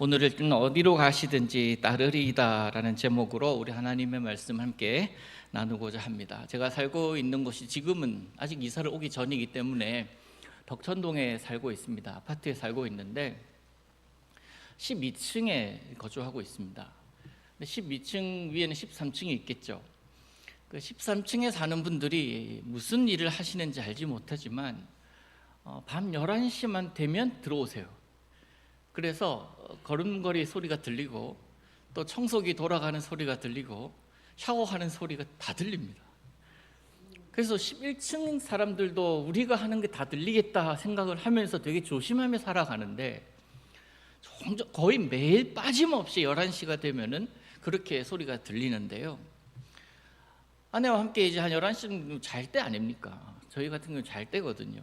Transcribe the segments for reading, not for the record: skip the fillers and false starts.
오늘은 어디로 가시든지 따르리이다라는 제목으로 우리 하나님의 말씀 함께 나누고자 합니다. 제가 살고 있는 곳이 지금은 아직 이사를 오기 전이기 때문에 덕천동에 살고 있습니다. 아파트에 살고 있는데 12층에 거주하고 있습니다. 12층 위에는 13층이 있겠죠. 그 13층에 사는 분들이 무슨 일을 하시는지 알지 못하지만 밤 11시만 되면 들어오세요. 그래서 걸음걸이 소리가 들리고 또 청소기 돌아가는 소리가 들리고 샤워하는 소리가 다 들립니다. 그래서 11층 사람들도 우리가 하는 게 다 들리겠다 생각을 하면서 되게 조심하며 살아가는데 거의 매일 빠짐없이 11시가 되면은 그렇게 소리가 들리는데요. 아내와 함께 이제 한 11시는 잘 때 아닙니까? 저희 같은 경우는 잘 때거든요.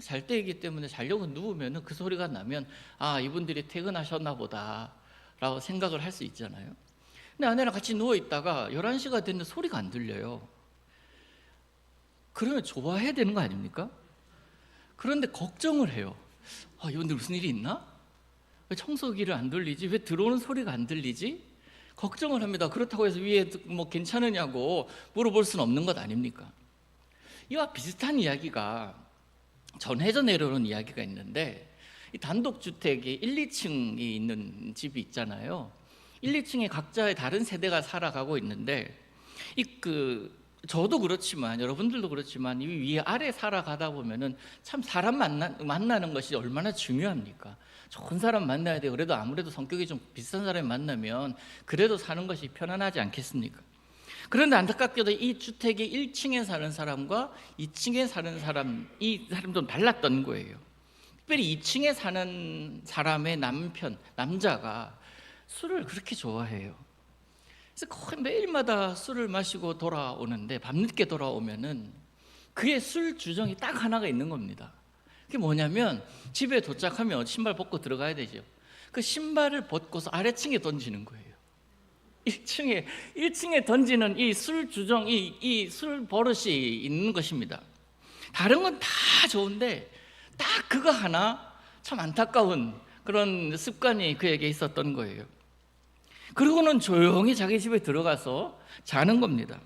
잘 때이기 때문에 자려고 누우면 그 소리가 나면 이분들이 퇴근하셨나 보다 라고 생각을 할 수 있잖아요. 근데 아내랑 같이 누워있다가 11시가 됐는데 소리가 안 들려요. 그러면 좋아해야 되는 거 아닙니까? 그런데 걱정을 해요. 이분들 무슨 일이 있나? 왜 청소기를 안 돌리지? 왜 들어오는 소리가 안 들리지? 걱정을 합니다. 그렇다고 해서 위에 뭐 괜찮으냐고 물어볼 수는 없는 것 아닙니까? 이와 비슷한 이야기가 전해져 내려오는 이야기가 있는데, 이 단독주택이 1, 2층이 있는 집이 있잖아요. 1, 2층에 각자의 다른 세대가 살아가고 있는데 저도 그렇지만 여러분들도 그렇지만 이 위에 아래 살아가다 보면은 참 사람 만나는 것이 얼마나 중요합니까? 좋은 사람 만나야 돼요. 그래도 아무래도 성격이 좀 비슷한 사람이 만나면 그래도 사는 것이 편안하지 않겠습니까? 그런데 안타깝게도 이 주택의 1층에 사는 사람과 2층에 사는 사람, 이 사람은 좀 달랐던 거예요. 특별히 2층에 사는 사람의 남자가 술을 그렇게 좋아해요. 그래서 거의 매일마다 술을 마시고 돌아오는데 밤늦게 돌아오면은 그의 술 주정이 딱 하나가 있는 겁니다. 그게 뭐냐면 집에 도착하면 신발 벗고 들어가야 되죠. 그 신발을 벗고서 아래층에 던지는 거예요. 1층에 던지는 이 술 주정, 이 술 버릇이 있는 것입니다. 다른 건 다 좋은데 딱 그거 하나 참 안타까운 그런 습관이 그에게 있었던 거예요. 그리고는 조용히 자기 집에 들어가서 자는 겁니다.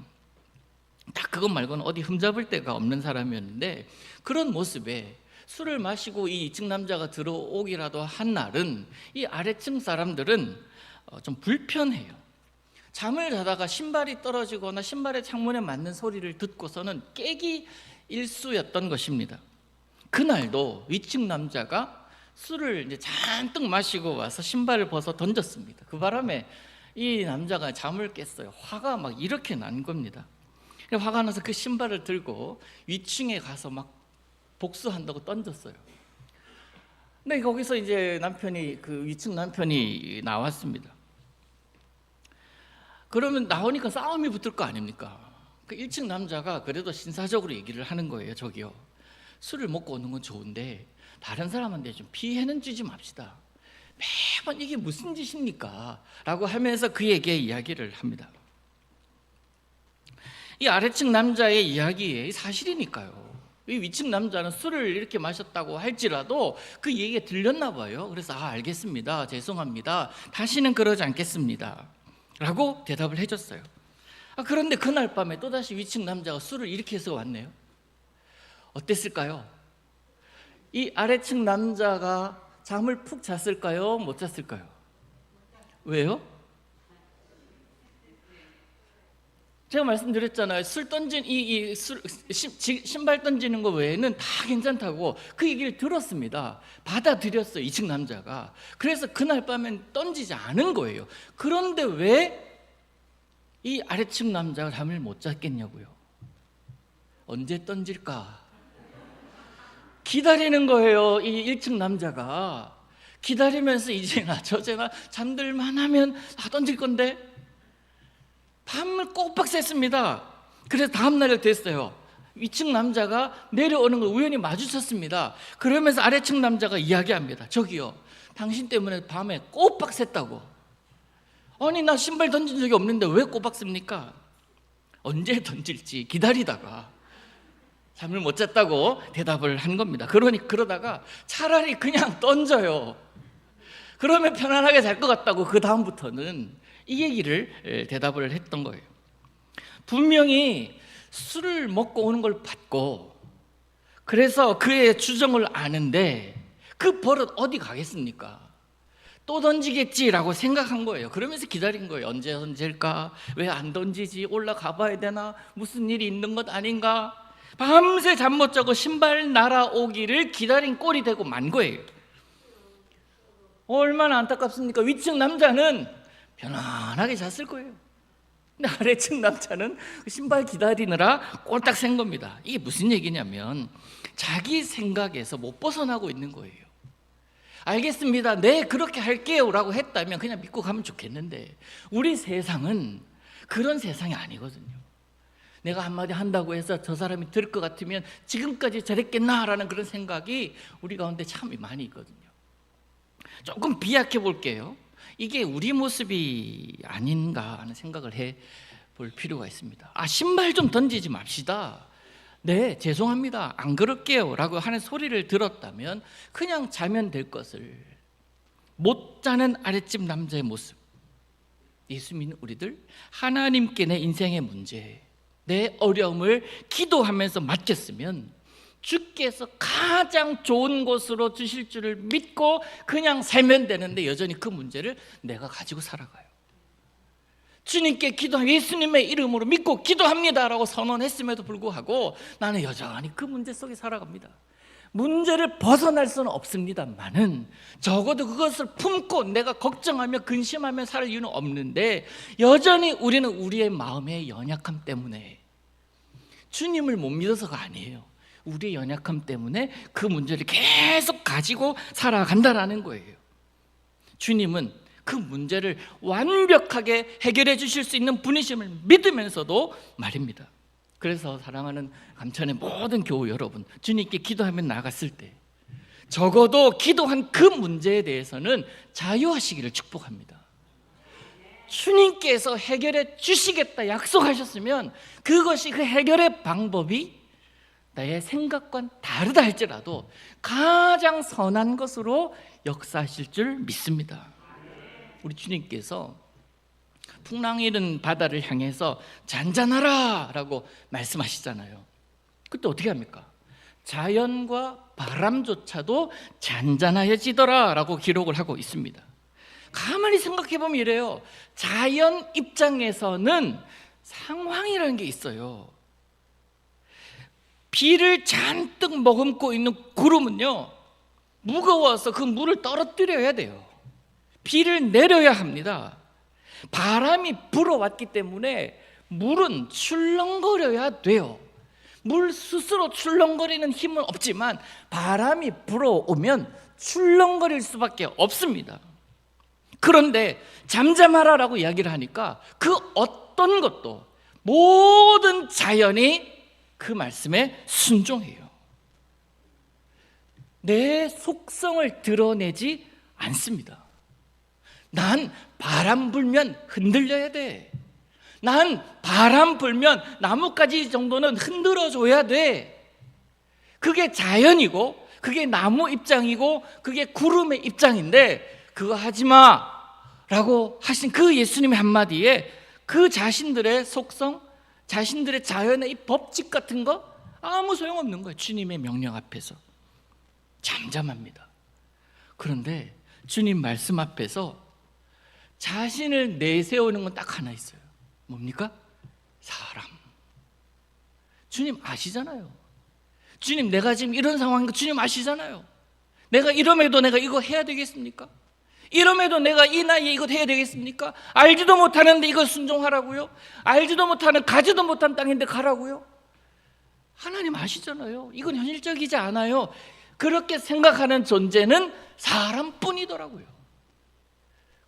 딱 그것 말고는 어디 흠잡을 데가 없는 사람이었는데, 그런 모습에 술을 마시고 이 2층 남자가 들어오기라도 한 날은 이 아래층 사람들은 좀 불편해요. 잠을 자다가 신발이 떨어지거나 신발의 창문에 맞는 소리를 듣고서는 깨기 일쑤였던 것입니다. 그날도 위층 남자가 술을 이제 잔뜩 마시고 와서 신발을 벗어 던졌습니다. 그 바람에 이 남자가 잠을 깼어요. 화가 막 이렇게 난 겁니다. 화가 나서 그 신발을 들고 위층에 가서 막 복수한다고 던졌어요. 근데 거기서 이제 그 위층 남편이 나왔습니다. 그러면 나오니까 싸움이 붙을 거 아닙니까? 그 1층 남자가 그래도 신사적으로 얘기를 하는 거예요. 저기요, 술을 먹고 오는 건 좋은데 다른 사람한테 좀 피해는 주지 맙시다. 매번 이게 무슨 짓입니까? 라고 하면서 그에게 이야기를 합니다. 이 아래층 남자의 이야기에 사실이니까요. 이 위층 남자는 술을 이렇게 마셨다고 할지라도 그 얘기가 들렸나 봐요. 그래서 알겠습니다, 죄송합니다, 다시는 그러지 않겠습니다 라고 대답을 해줬어요. 그런데 그날 밤에 또다시 위층 남자가 술을 이렇게 해서 왔네요. 어땠을까요? 이 아래층 남자가 잠을 푹 잤을까요? 못 잤을까요? 왜요? 제가 말씀드렸잖아요. 술 던진 신발 던지는 거 외에는 다 괜찮다고 그 얘기를 들었습니다. 받아들였어요, 2층 남자가. 그래서 그날 밤엔 던지지 않은 거예요. 그런데 왜 이 아래층 남자가 잠을 못 잤겠냐고요. 언제 던질까? 기다리는 거예요. 이 1층 남자가 기다리면서 이제나 저제나 잠들만 하면 던질 건데 밤을 꼬박 샜습니다. 그래서 다음날이 됐어요. 위층 남자가 내려오는 걸 우연히 마주쳤습니다. 그러면서 아래층 남자가 이야기합니다. 저기요, 당신 때문에 밤에 꼬박 샜다고. 아니, 나 신발 던진 적이 없는데 왜 꼬박 씁니까? 언제 던질지 기다리다가 잠을 못 잤다고 대답을 한 겁니다. 그러다가 차라리 그냥 던져요. 그러면 편안하게 잘 것 같다고 그 다음부터는 이 얘기를 대답을 했던 거예요. 분명히 술을 먹고 오는 걸 봤고, 그래서 그의 주정을 아는데 그 버릇 어디 가겠습니까? 또 던지겠지라고 생각한 거예요. 그러면서 기다린 거예요. 언제 던질까? 왜 안 던지지? 올라가 봐야 되나? 무슨 일이 있는 것 아닌가? 밤새 잠 못 자고 신발 날아오기를 기다린 꼴이 되고 만 거예요. 얼마나 안타깝습니까? 위층 남자는 편안하게 잤을 거예요. 근데 아래층 남자는 신발 기다리느라 꼴딱 샌 겁니다. 이게 무슨 얘기냐면 자기 생각에서 못 벗어나고 있는 거예요. 알겠습니다, 네 그렇게 할게요 라고 했다면 그냥 믿고 가면 좋겠는데, 우리 세상은 그런 세상이 아니거든요. 내가 한마디 한다고 해서 저 사람이 들을 것 같으면 지금까지 저랬겠나 라는 그런 생각이 우리 가운데 참 많이 있거든요. 조금 비약해 볼게요. 이게 우리 모습이 아닌가 하는 생각을 해볼 필요가 있습니다. 신발 좀 던지지 맙시다, 네 죄송합니다, 안 그럴게요 라고 하는 소리를 들었다면 그냥 자면 될 것을 못 자는 아랫집 남자의 모습, 예수 믿는 우리들 하나님께 내 인생의 문제, 내 어려움을 기도하면서 맡겼으면 주께서 가장 좋은 곳으로 주실 줄을 믿고 그냥 살면 되는데, 여전히 그 문제를 내가 가지고 살아가요. 주님께 기도하면 예수님의 이름으로 믿고 기도합니다 라고 선언했음에도 불구하고 나는 여전히 그 문제 속에 살아갑니다. 문제를 벗어날 수는 없습니다만은 적어도 그것을 품고 내가 걱정하며 근심하며 살 이유는 없는데, 여전히 우리는 우리의 마음의 연약함 때문에, 주님을 못 믿어서가 아니에요, 우리의 연약함 때문에 그 문제를 계속 가지고 살아간다라는 거예요. 주님은 그 문제를 완벽하게 해결해 주실 수 있는 분이심을 믿으면서도 말입니다. 그래서 사랑하는 감천의 모든 교우 여러분, 주님께 기도하며 나갔을 때 적어도 기도한 그 문제에 대해서는 자유하시기를 축복합니다. 주님께서 해결해 주시겠다 약속하셨으면 그것이, 그 해결의 방법이 나의 생각과는 다르다 할지라도 가장 선한 것으로 역사하실 줄 믿습니다. 우리 주님께서 풍랑이는 바다를 향해서 잔잔하라 라고 말씀하시잖아요. 그때 어떻게 합니까? 자연과 바람조차도 잔잔해지더라 라고 기록을 하고 있습니다. 가만히 생각해 보면 이래요. 자연 입장에서는 상황이라는 게 있어요. 비를 잔뜩 머금고 있는 구름은요, 무거워서 그 물을 떨어뜨려야 돼요. 비를 내려야 합니다. 바람이 불어왔기 때문에 물은 출렁거려야 돼요. 물 스스로 출렁거리는 힘은 없지만 바람이 불어오면 출렁거릴 수밖에 없습니다. 그런데 잠잠하라라고 이야기를 하니까 그 어떤 것도, 모든 자연이 그 말씀에 순종해요. 내 속성을 드러내지 않습니다. 난 바람 불면 흔들려야 돼. 난 바람 불면 나뭇가지 정도는 흔들어줘야 돼. 그게 자연이고, 그게 나무 입장이고, 그게 구름의 입장인데, 그거 하지마 라고 하신 그 예수님의 한마디에 그 자신들의 속성, 자신들의 자연의 이 법칙 같은 거 아무 소용없는 거예요. 주님의 명령 앞에서 잠잠합니다. 그런데 주님 말씀 앞에서 자신을 내세우는 건 딱 하나 있어요. 뭡니까? 사람. 주님 아시잖아요. 주님, 내가 지금 이런 상황인 거 주님 아시잖아요. 내가 이럼에도 내가 이거 해야 되겠습니까? 이럼에도 내가 이 나이에 이거 해야 되겠습니까? 알지도 못하는데 이거 순종하라고요? 알지도 못하는, 가지도 못한 땅인데 가라고요? 하나님 아시잖아요. 이건 현실적이지 않아요. 그렇게 생각하는 존재는 사람뿐이더라고요.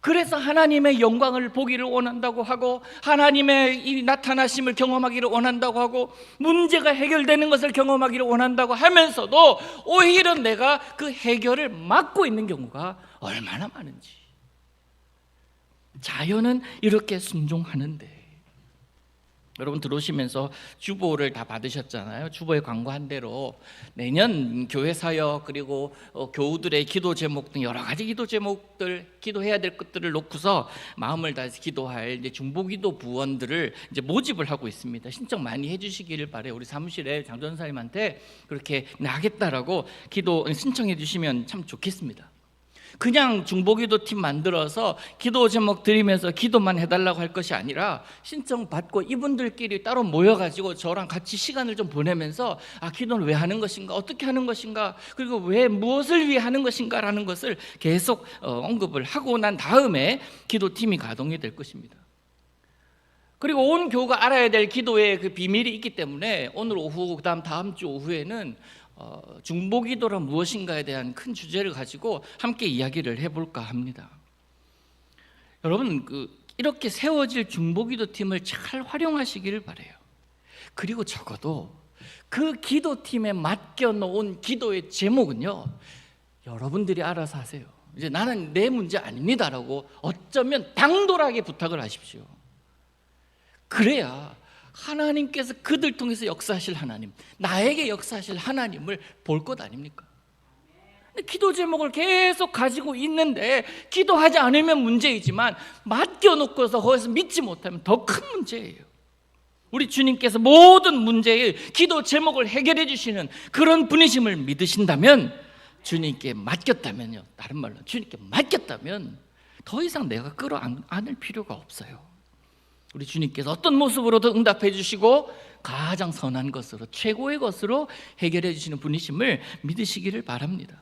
그래서 하나님의 영광을 보기를 원한다고 하고, 하나님의 이 나타나심을 경험하기를 원한다고 하고, 문제가 해결되는 것을 경험하기를 원한다고 하면서도 오히려 내가 그 해결을 막고 있는 경우가 얼마나 많은지. 자연은 이렇게 순종하는데 여러분 들어오시면서 주보를 다 받으셨잖아요. 주보에 광고한 대로 내년 교회 사역 그리고 교우들의 기도 제목 등 여러 가지 기도 제목들, 기도해야 될 것들을 놓고서 마음을 다해서 기도할 이제 중보기도 부원들을 이제 모집을 하고 있습니다. 신청 많이 해주시기를 바래요. 우리 사무실에 장 전사님한테 그렇게 나겠다라고 기도 신청해 주시면 참 좋겠습니다. 그냥 중보기도팀 만들어서 기도 제목 드리면서 기도만 해달라고 할 것이 아니라 신청 받고 이분들끼리 따로 모여가지고 저랑 같이 시간을 좀 보내면서 기도를 왜 하는 것인가, 어떻게 하는 것인가, 그리고 왜 무엇을 위해 하는 것인가라는 것을 계속 언급을 하고 난 다음에 기도팀이 가동이 될 것입니다. 그리고 온 교우가 알아야 될 기도의 그 비밀이 있기 때문에 오늘 오후 그다음 다음 주 오후에는 중보기도란 무엇인가에 대한 큰 주제를 가지고 함께 이야기를 해볼까 합니다. 여러분 이렇게 세워질 중보기도팀을 잘 활용하시기를 바라요. 그리고 적어도 그 기도팀에 맡겨놓은 기도의 제목은요, 여러분들이 알아서 하세요. 이제 나는 내 문제 아닙니다라고 어쩌면 당돌하게 부탁을 하십시오. 그래야 하나님께서 그들 통해서 역사하실 하나님, 나에게 역사하실 하나님을 볼 것 아닙니까? 근데 기도 제목을 계속 가지고 있는데 기도하지 않으면 문제이지만 맡겨놓고서 거기서 믿지 못하면 더 큰 문제예요. 우리 주님께서 모든 문제의 기도 제목을 해결해 주시는 그런 분이심을 믿으신다면, 주님께 맡겼다면요, 다른 말로 주님께 맡겼다면 더 이상 내가 끌어안을 필요가 없어요. 우리 주님께서 어떤 모습으로도 응답해 주시고 가장 선한 것으로, 최고의 것으로 해결해 주시는 분이심을 믿으시기를 바랍니다.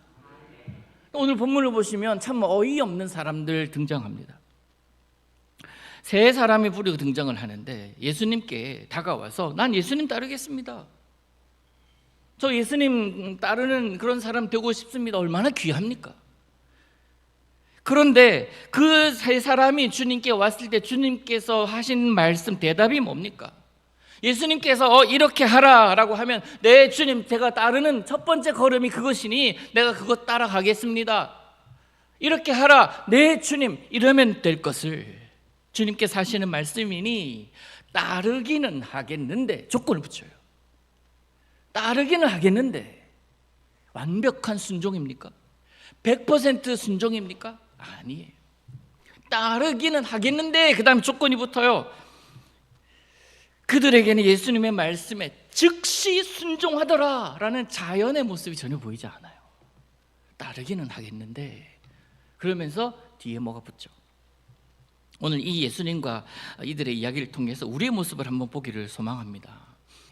오늘 본문을 보시면 참 어이없는 사람들 등장합니다. 세 사람이 부리고 등장을 하는데 예수님께 다가와서 난 예수님 따르겠습니다, 저 예수님 따르는 그런 사람 되고 싶습니다. 얼마나 귀합니까? 그런데 그 세 사람이 주님께 왔을 때 주님께서 하신 말씀, 대답이 뭡니까? 예수님께서 이렇게 하라라고 하면 네 주님, 제가 따르는 첫 번째 걸음이 그것이니 내가 그것 따라가겠습니다. 이렇게 하라, 네 주님, 이러면 될 것을 주님께서 하시는 말씀이니 따르기는 하겠는데, 조건을 붙여요. 따르기는 하겠는데 완벽한 순종입니까? 100% 순종입니까? 아니에요. 따르기는 하겠는데 그 다음에 조건이 붙어요. 그들에게는 예수님의 말씀에 즉시 순종하더라 라는 자연의 모습이 전혀 보이지 않아요. 따르기는 하겠는데 그러면서 뒤에 뭐가 붙죠? 오늘 이 예수님과 이들의 이야기를 통해서 우리의 모습을 한번 보기를 소망합니다.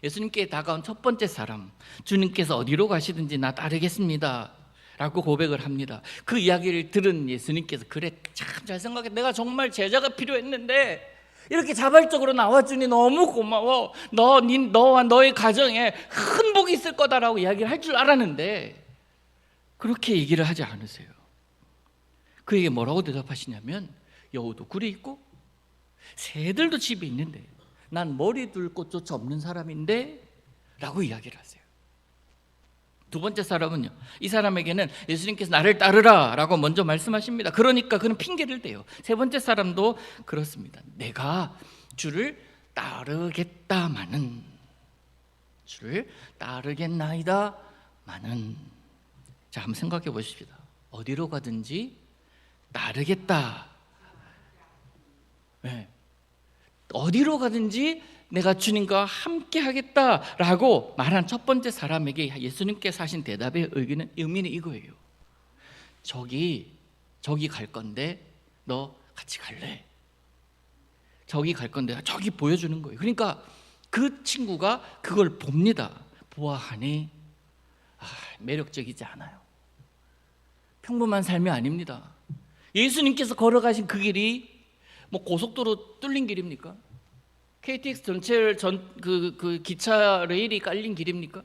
예수님께 다가온 첫 번째 사람, 주님께서 어디로 가시든지 나 따르겠습니다 라고 고백을 합니다. 그 이야기를 들은 예수님께서 그래, 참 잘 생각해, 내가 정말 제자가 필요했는데 이렇게 자발적으로 나와주니 너무 고마워, 너와 너의 가정에 큰 복이 있을 거다라고 이야기를 할 줄 알았는데 그렇게 얘기를 하지 않으세요. 그에게 뭐라고 대답하시냐면 여우도 굴에 있고 새들도 집에 있는데 난 머리 둘 곳조차 없는 사람인데 라고 이야기를 하세요. 두 번째 사람은요, 이 사람에게는 예수님께서 나를 따르라 라고 먼저 말씀하십니다. 그러니까 그는 핑계를 대요. 세 번째 사람도 그렇습니다. 내가 주를 따르겠다마는, 주를 따르겠나이다마는. 자, 한번 생각해 보십시다. 어디로 가든지 따르겠다. 네. 어디로 가든지 내가 주님과 함께 하겠다라고 말한 첫 번째 사람에게 예수님께서 하신 대답의 의미는 이거예요. 저기 갈 건데 너 같이 갈래? 저기 갈 건데 저기 보여주는 거예요. 그러니까 그 친구가 그걸 봅니다. 보아하니 매력적이지 않아요. 평범한 삶이 아닙니다. 예수님께서 걸어가신 그 길이 고속도로 뚫린 길입니까? KTX 전철 그 기차 레일이 깔린 길입니까?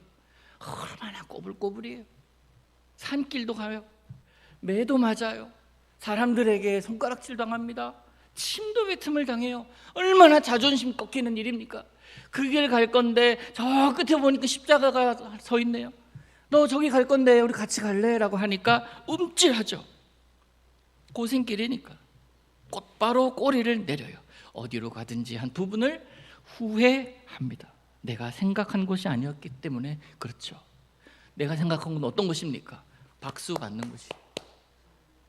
얼마나 꼬불꼬불이에요. 산길도 가요. 매도 맞아요. 사람들에게 손가락질 당합니다. 침도 뱉음을 당해요. 얼마나 자존심 꺾이는 일입니까? 그 길 갈 건데 저 끝에 보니까 십자가가 서 있네요. 너 저기 갈 건데 우리 같이 갈래? 라고 하니까 움찔하죠. 고생길이니까 곧바로 꼬리를 내려요. 어디로 가든지 한 부분을 후회합니다. 내가 생각한 것이 아니었기 때문에 그렇죠. 내가 생각한 건 어떤 것입니까? 박수 받는 것이,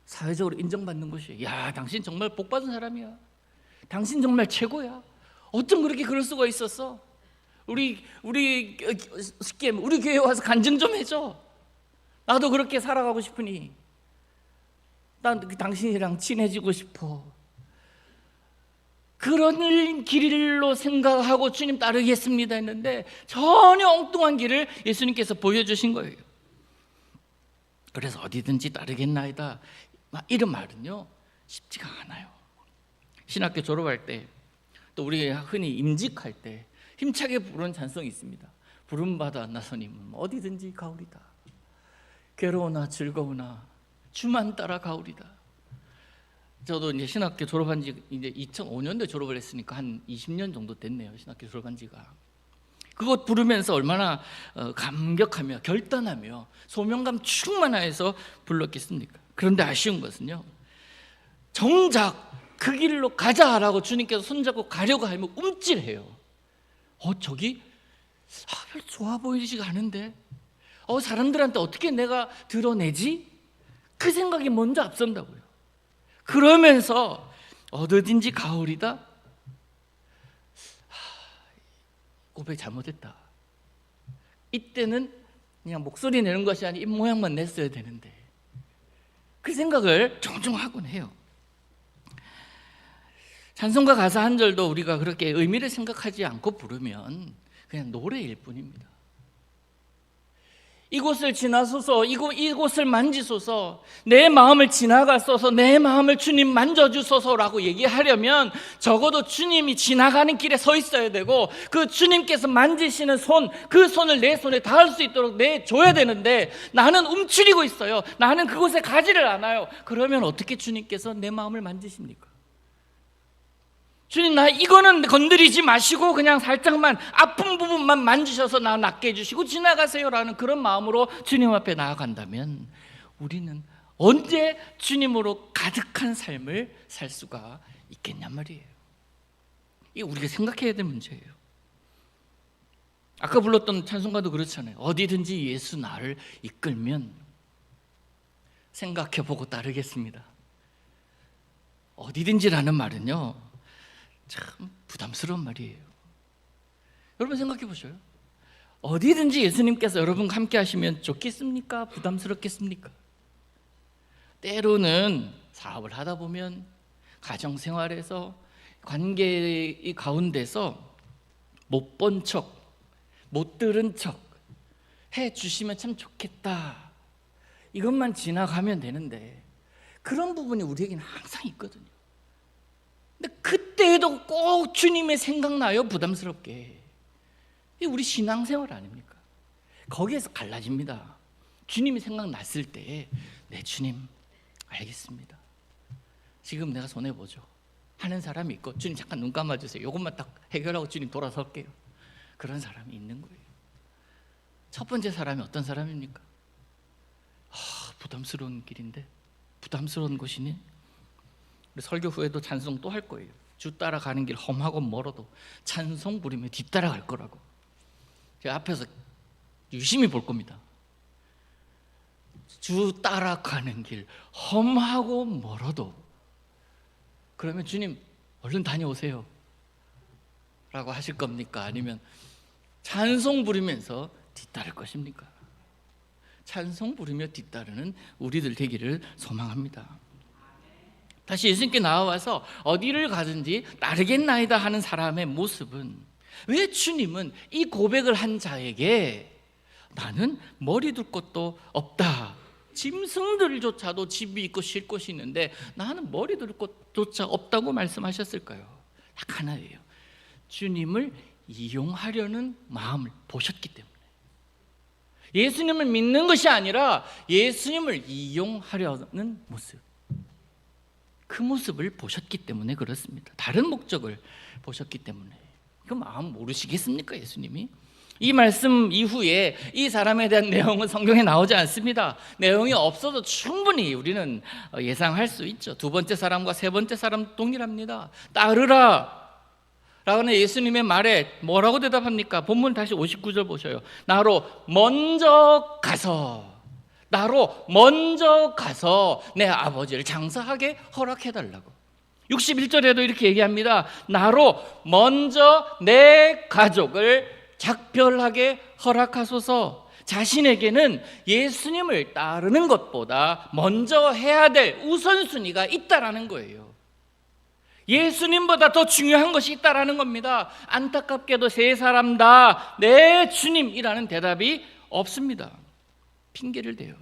사회적으로 인정받는 것이. 야, 당신 정말 복 받은 사람이야. 당신 정말 최고야. 어쩜 그렇게 그럴 수가 있었어? 우리 쉽게 우리 교회 와서 간증 좀 해줘. 나도 그렇게 살아가고 싶으니. 난 당신이랑 친해지고 싶어. 그런 길로 생각하고 주님 따르겠습니다 했는데 전혀 엉뚱한 길을 예수님께서 보여주신 거예요. 그래서 어디든지 따르겠나이다, 이런 말은요 쉽지가 않아요. 신학교 졸업할 때, 또 우리 흔히 임직할 때 힘차게 부르는 찬송이 있습니다. 부름받아 나서님은 어디든지 가오리다. 괴로우나 즐거우나 주만 따라 가오리다. 저도 이제 신학교 졸업한 지 이제 2005년도에 졸업을 했으니까 한 20년 정도 됐네요. 신학교 졸업한 지가. 그것 부르면서 얼마나 감격하며 결단하며 소명감 충만하여서 불렀겠습니까? 그런데 아쉬운 것은요, 정작 그 길로 가자라고 주님께서 손잡고 가려고 하면 움찔해요. 저기 별로 좋아 보이지가 않은데, 사람들한테 어떻게 내가 드러내지? 그 생각이 먼저 앞선다고요. 그러면서 어디든지 가오리다. 고백 잘못했다. 이때는 그냥 목소리 내는 것이 아니라 입모양만 냈어야 되는데, 그 생각을 종종 하곤 해요. 찬송가 가사 한 절도 우리가 그렇게 의미를 생각하지 않고 부르면 그냥 노래일 뿐입니다. 이곳을 지나소서, 이곳을 만지소서, 내 마음을 지나가소서, 내 마음을 주님 만져주소서라고 얘기하려면 적어도 주님이 지나가는 길에 서 있어야 되고, 그 주님께서 만지시는 손, 그 손을 내 손에 닿을 수 있도록 내줘야 되는데, 나는 움츠리고 있어요. 나는 그곳에 가지를 않아요. 그러면 어떻게 주님께서 내 마음을 만지십니까? 주님, 나 이거는 건드리지 마시고 그냥 살짝만 아픈 부분만 만지셔서 나 낫게 해주시고 지나가세요라는 그런 마음으로 주님 앞에 나아간다면 우리는 언제 주님으로 가득한 삶을 살 수가 있겠냔 말이에요. 이게 우리가 생각해야 될 문제예요. 아까 불렀던 찬송가도 그렇잖아요. 어디든지 예수 나를 이끌면 생각해보고 따르겠습니다. 어디든지라는 말은요 참 부담스러운 말이에요. 여러분 생각해 보셔요. 어디든지 예수님께서 여러분과 함께 하시면 좋겠습니까? 부담스럽겠습니까? 때로는 사업을 하다 보면, 가정생활에서, 관계 가운데서 못 본 척, 못 들은 척 해주시면 참 좋겠다, 이것만 지나가면 되는데, 그런 부분이 우리에게는 항상 있거든요. 근데 그때에도 꼭 주님의 생각나요, 부담스럽게. 이게 우리 신앙생활 아닙니까? 거기에서 갈라집니다. 주님이 생각났을 때, 네 주님 알겠습니다, 지금 내가 손해보죠 하는 사람이 있고, 주님 잠깐 눈 감아주세요, 이것만 딱 해결하고 주님 돌아설게요, 그런 사람이 있는 거예요. 첫 번째 사람이 어떤 사람입니까? 부담스러운 길인데, 부담스러운 곳이니? 우리 설교 후에도 찬송 또 할 거예요. 주 따라가는 길 험하고 멀어도 찬송 부리며 뒤따라갈 거라고. 제가 앞에서 유심히 볼 겁니다. 주 따라가는 길 험하고 멀어도, 그러면 주님 얼른 다녀오세요 라고 하실 겁니까? 아니면 찬송 부리면서 뒤따를 것입니까? 찬송 부리며 뒤따르는 우리들 되기를 소망합니다. 다시 예수님께 나와서 어디를 가든지 따르겠나이다 하는 사람의 모습은, 왜 주님은 이 고백을 한 자에게 나는 머리 둘 것도 없다, 짐승들조차도 집이 있고 쉴 곳이 있는데 나는 머리 둘 것조차 없다고 말씀하셨을까요? 딱 하나예요. 주님을 이용하려는 마음을 보셨기 때문에. 예수님을 믿는 것이 아니라 예수님을 이용하려는 모습, 그 모습을 보셨기 때문에 그렇습니다. 다른 목적을 보셨기 때문에. 그 마음 모르시겠습니까, 예수님이? 이 말씀 이후에 이 사람에 대한 내용은 성경에 나오지 않습니다. 내용이 없어도 충분히 우리는 예상할 수 있죠. 두 번째 사람과 세 번째 사람 동일합니다. 따르라, 라는 예수님의 말에 뭐라고 대답합니까? 본문 다시 59절 보셔요. 나로 먼저 가서 내 아버지를 장사하게 허락해달라고. 61절에도 이렇게 얘기합니다. 나로 먼저 내 가족을 작별하게 허락하소서. 자신에게는 예수님을 따르는 것보다 먼저 해야 될 우선순위가 있다라는 거예요. 예수님보다 더 중요한 것이 있다라는 겁니다. 안타깝게도 세 사람 다 네 주님이라는 대답이 없습니다. 핑계를 대요.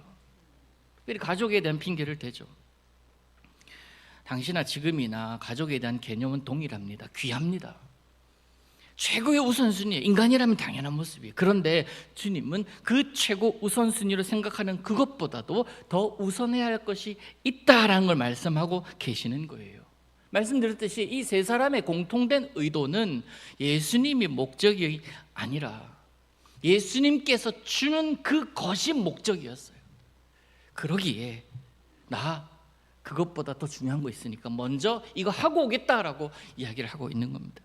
특별히 가족에 대한 핑계를 대죠. 당시나 지금이나 가족에 대한 개념은 동일합니다. 귀합니다. 최고의 우선순위에 인간이라면 당연한 모습이에요. 그런데 주님은 그 최고 우선순위로 생각하는 그것보다도 더 우선해야 할 것이 있다라는 걸 말씀하고 계시는 거예요. 말씀드렸듯이 이 세 사람의 공통된 의도는 예수님이 목적이 아니라 예수님께서 주는 그것이 목적이었어요. 그러기에 나 그것보다 더 중요한 거 있으니까 먼저 이거 하고 오겠다라고 이야기를 하고 있는 겁니다.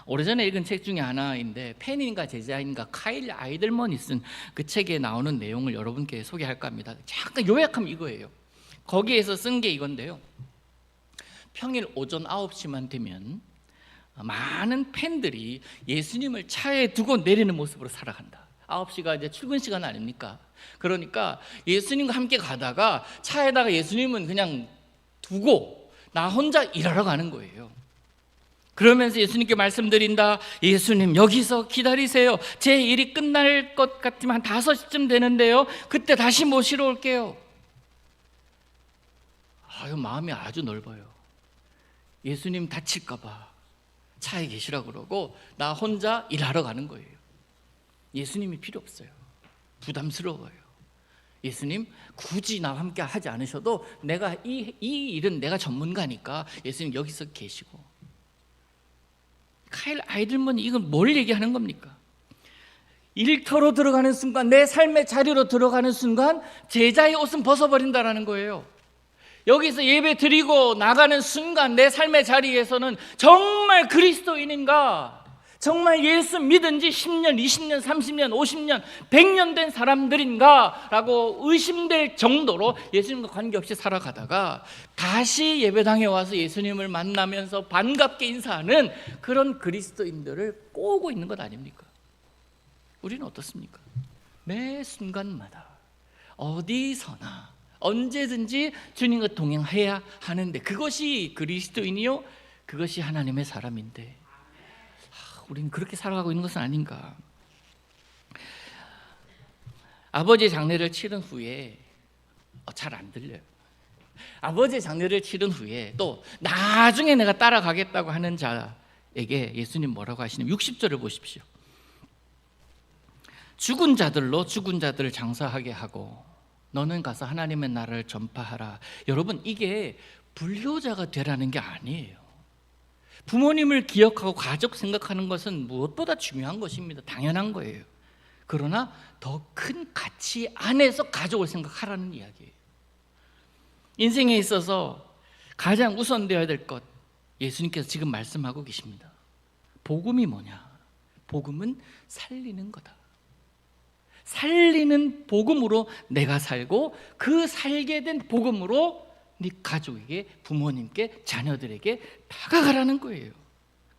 오래전에 읽은 책 중에 하나인데 펜인가 제자인가 카일 아이들먼이 쓴 그 책에 나오는 내용을 여러분께 소개할까 합니다. 잠깐 요약하면 이거예요. 거기에서 쓴 게 이건데요. 평일 오전 9시만 되면 많은 팬들이 예수님을 차에 두고 내리는 모습으로 살아간다. 9시가 이제 출근 시간 아닙니까? 그러니까 예수님과 함께 가다가 차에다가 예수님은 그냥 두고 나 혼자 일하러 가는 거예요. 그러면서 예수님께 말씀드린다. 예수님 여기서 기다리세요. 제 일이 끝날 것 같으면 한 5시쯤 되는데요. 그때 다시 모시러 올게요. 마음이 아주 넓어요. 예수님 다칠까 봐 차에 계시라 그러고 나 혼자 일하러 가는 거예요. 예수님이 필요 없어요. 부담스러워요. 예수님 굳이 나와 함께 하지 않으셔도 내가 이 일은 내가 전문가니까 예수님 여기서 계시고. 카일 아이들먼이 이건 뭘 얘기하는 겁니까? 일터로 들어가는 순간, 내 삶의 자리로 들어가는 순간 제자의 옷은 벗어버린다라는 거예요. 여기서 예배 드리고 나가는 순간 내 삶의 자리에서는 정말 그리스도인인가? 정말 예수 믿은 지 10년, 20년, 30년, 50년, 100년 된 사람들인가? 라고 의심될 정도로 예수님과 관계없이 살아가다가 다시 예배당에 와서 예수님을 만나면서 반갑게 인사하는 그런 그리스도인들을 꼬고 있는 것 아닙니까? 우리는 어떻습니까? 매 순간마다 어디서나 언제든지 주님과 동행해야 하는데 그것이 그리스도인이요? 그것이 하나님의 사람인데 우리는 그렇게 살아가고 있는 것은 아닌가? 아버지의 장례를 치른 후에 잘 안 들려요. 아버지의 장례를 치른 후에 또 나중에 내가 따라가겠다고 하는 자에게 예수님 뭐라고 하시냐면 60절을 보십시오. 죽은 자들로 죽은 자들을 장사하게 하고 너는 가서 하나님의 나라를 전파하라. 여러분 이게 불효자가 되라는 게 아니에요. 부모님을 기억하고 가족 생각하는 것은 무엇보다 중요한 것입니다. 당연한 거예요. 그러나 더 큰 가치 안에서 가족을 생각하라는 이야기예요. 인생에 있어서 가장 우선되어야 될 것 예수님께서 지금 말씀하고 계십니다. 복음이 뭐냐? 복음은 살리는 거다. 살리는 복음으로 내가 살고 그 살게 된 복음으로 네 가족에게, 부모님께, 자녀들에게 다가가라는 거예요.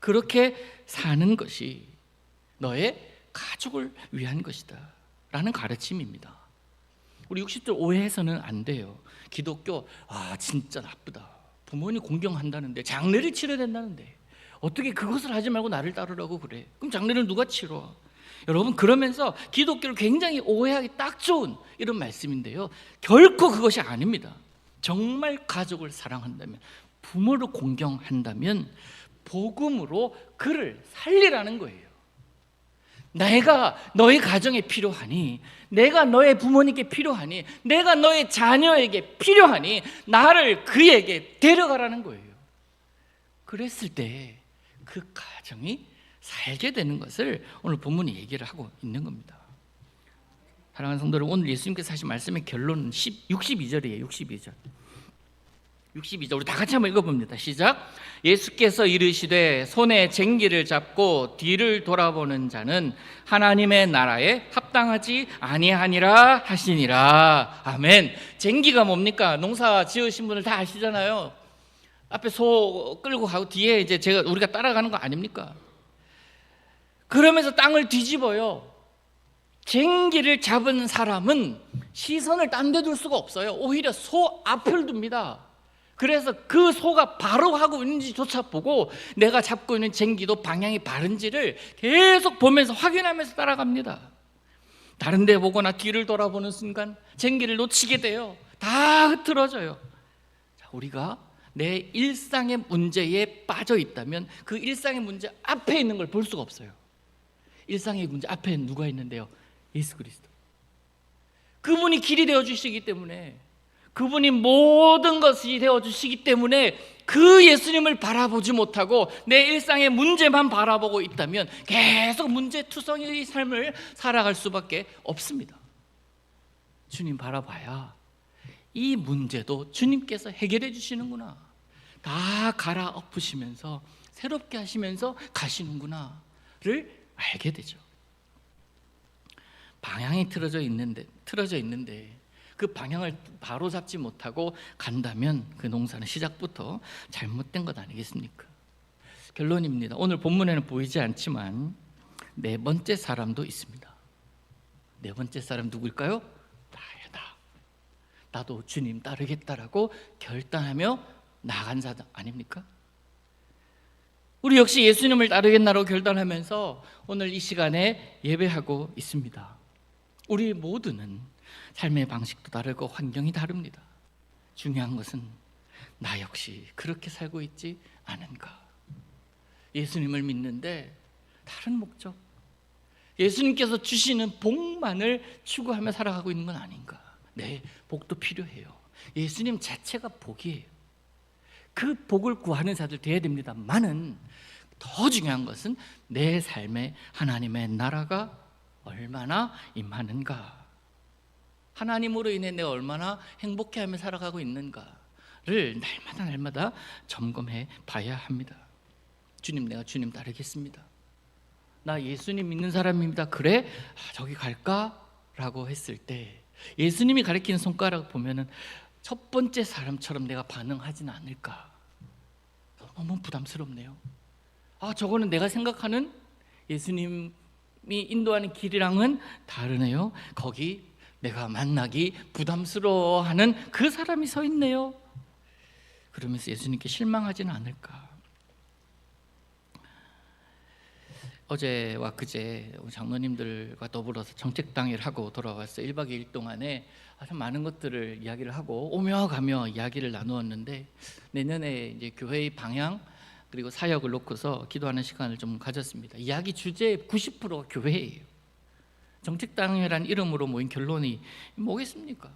그렇게 사는 것이 너의 가족을 위한 것이다 라는 가르침입니다. 우리 60절 오해해서는 안 돼요. 기독교 진짜 나쁘다. 부모님 공경한다는데 장례를 치러야 된다는데 어떻게 그것을 하지 말고 나를 따르라고 그래? 그럼 장례를 누가 치러? 여러분 그러면서 기독교를 굉장히 오해하기 딱 좋은 이런 말씀인데요. 결코 그것이 아닙니다. 정말 가족을 사랑한다면, 부모를 공경한다면 복음으로 그를 살리라는 거예요. 내가 너의 가정에 필요하니, 내가 너의 부모님께 필요하니, 내가 너의 자녀에게 필요하니 나를 그에게 데려가라는 거예요. 그랬을 때 그 가정이 살게 되는 것을 오늘 본문이 얘기를 하고 있는 겁니다. 사랑하는 성도들, 오늘 예수님께서 하신 말씀의 결론은 62절이에요. 62절. 62절 우리 다 같이 한번 읽어봅니다. 시작. 예수께서 이르시되 손에 쟁기를 잡고 뒤를 돌아보는 자는 하나님의 나라에 합당하지 아니하니라 하시니라. 아멘. 쟁기가 뭡니까? 농사 지으신 분들 다 아시잖아요. 앞에 소 끌고 가고 뒤에 이제 우리가 따라가는 거 아닙니까? 그러면서 땅을 뒤집어요. 쟁기를 잡은 사람은 시선을 딴 데 둘 수가 없어요. 오히려 소 앞을 둡니다. 그래서 그 소가 바로 하고 있는지조차 보고 내가 잡고 있는 쟁기도 방향이 바른지를 계속 보면서 확인하면서 따라갑니다. 다른 데 보거나 뒤를 돌아보는 순간 쟁기를 놓치게 돼요. 다 흐트러져요. 자, 우리가 내 일상의 문제에 빠져 있다면 그 일상의 문제 앞에 있는 걸 볼 수가 없어요. 일상의 문제 앞에 누가 있는데요? 예수 그리스도. 그분이 길이 되어주시기 때문에, 그분이 모든 것이 되어주시기 때문에 그 예수님을 바라보지 못하고 내 일상의 문제만 바라보고 있다면 계속 문제투성이의 삶을 살아갈 수밖에 없습니다. 주님 바라봐야 이 문제도 주님께서 해결해 주시는구나, 다 갈아엎으시면서 새롭게 하시면서 가시는구나를 알게 되죠. 방향이 틀어져 있는데 그 방향을 바로 잡지 못하고 간다면 그 농사는 시작부터 잘못된 것 아니겠습니까? 결론입니다. 오늘 본문에는 보이지 않지만 네 번째 사람도 있습니다. 네 번째 사람 누구일까요? 나야. 나도 주님 따르겠다라고 결단하며 나간 자들 아닙니까? 우리 역시 예수님을 따르겠다고 결단하면서 오늘 이 시간에 예배하고 있습니다. 우리 모두는 삶의 방식도 다르고 환경이 다릅니다. 중요한 것은 나 역시 그렇게 살고 있지 않은가. 예수님을 믿는데 다른 목적, 예수님께서 주시는 복만을 추구하며 살아가고 있는 건 아닌가. 네, 복도 필요해요. 예수님 자체가 복이에요. 그 복을 구하는 자들 되어야 됩니다만은 더 중요한 것은 내 삶에 하나님의 나라가 얼마나 임하는가, 하나님으로 인해 내가 얼마나 행복해하며 살아가고 있는가를 날마다 점검해 봐야 합니다. 주님, 내가 주님 따르겠습니다. 나 예수님 믿는 사람입니다. 그래? 저기 갈까? 라고 했을 때 예수님이 가리키는 손가락을 보면은 첫 번째 사람처럼 내가 반응하지는 않을까. 너무 부담스럽네요. 저거는 내가 생각하는 예수님이 인도하는 길이랑은 다르네요. 거기 내가 만나기 부담스러워하는 그 사람이 서 있네요. 그러면서 예수님께 실망하지는 않을까. 어제와 그제 장로님들과 더불어서 정책당회를 하고 돌아왔어요. 1박 2일 동안에 아주 많은 것들을 이야기를 하고 오며 가며 이야기를 나누었는데, 내년에 이제 교회의 방향 그리고 사역을 놓고서 기도하는 시간을 좀 가졌습니다. 이야기 주제의 90%가 교회예요. 정책당회라는 이름으로 모인 결론이 뭐겠습니까?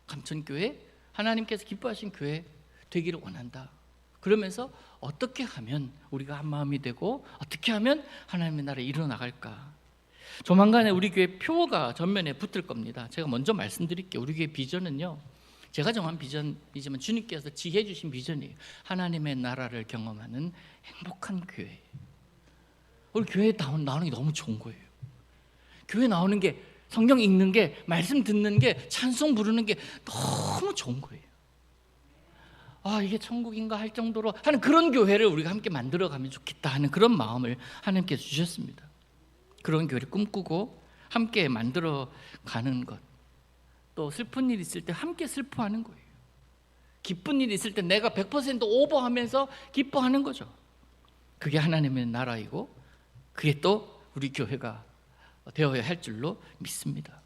감천교회, 하나님께서 기뻐하신 교회 되기를 원한다. 그러면서 어떻게 하면 우리가 한 마음이 되고 어떻게 하면 하나님의 나라에 이뤄나갈까. 조만간에 우리 교회 표가 전면에 붙을 겁니다. 제가 먼저 말씀드릴게요. 우리 교회 비전은요, 제가 정한 비전이지만 주님께서 지혜 주신 비전이에요. 하나님의 나라를 경험하는 행복한 교회. 우리 교회에 나오는 게 너무 좋은 거예요. 교회 나오는 게, 성경 읽는 게, 말씀 듣는 게, 찬송 부르는 게 너무 좋은 거예요. 이게 천국인가 할 정도로 하는 그런 교회를 우리가 함께 만들어가면 좋겠다 하는 그런 마음을 하나님께서 주셨습니다. 그런 교회를 꿈꾸고 함께 만들어가는 것, 또 슬픈 일 있을 때 함께 슬퍼하는 거예요. 기쁜 일 있을 때 내가 100% 오버하면서 기뻐하는 거죠. 그게 하나님의 나라이고 그게 또 우리 교회가 되어야 할 줄로 믿습니다.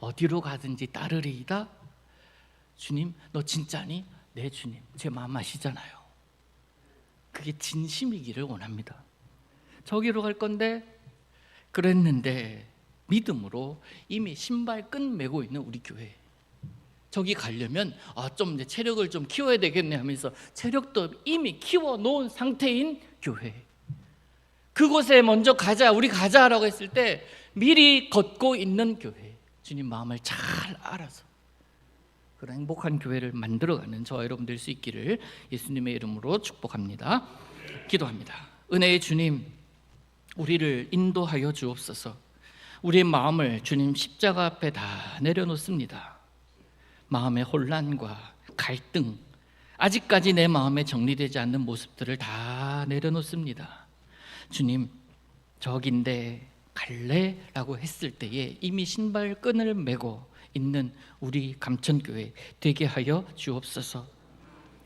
어디로 가든지 따르리이다. 주님, 너 진짜니? 네 주님, 제 마음 아시잖아요. 그게 진심이기를 원합니다. 저기로 갈 건데 그랬는데 믿음으로 이미 신발끈 메고 있는 우리 교회, 저기 가려면 좀 이제 체력을 좀 키워야 되겠네 하면서 체력도 이미 키워 놓은 상태인 교회, 그곳에 먼저 가자, 우리 가자라고 했을 때 미리 걷고 있는 교회, 주님 마음을 잘 알아서 그런 행복한 교회를 만들어가는 저와 여러분 될 수 있기를 예수님의 이름으로 축복합니다. 기도합니다. 은혜의 주님, 우리를 인도하여 주옵소서. 우리의 마음을 주님 십자가 앞에 다 내려놓습니다. 마음의 혼란과 갈등, 아직까지 내 마음에 정리되지 않는 모습들을 다 내려놓습니다. 주님, 저긴데 갈래? 라고 했을 때에 이미 신발끈을 메고 있는 우리 감천교회 되게 하여 주옵소서.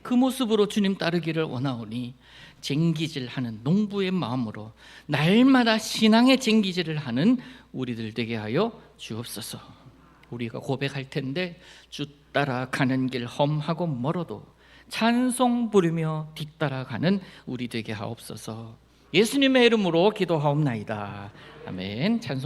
그 모습으로 주님 따르기를 원하오니 쟁기질하는 농부의 마음으로 날마다 신앙의 쟁기질을 하는 우리들 되게 하여 주옵소서. 우리가 고백할 텐데 주 따라가는 길 험하고 멀어도 찬송 부르며 뒤따라가는 우리 되게 하옵소서. 예수님의 이름으로 기도하옵나이다. 아멘. 찬송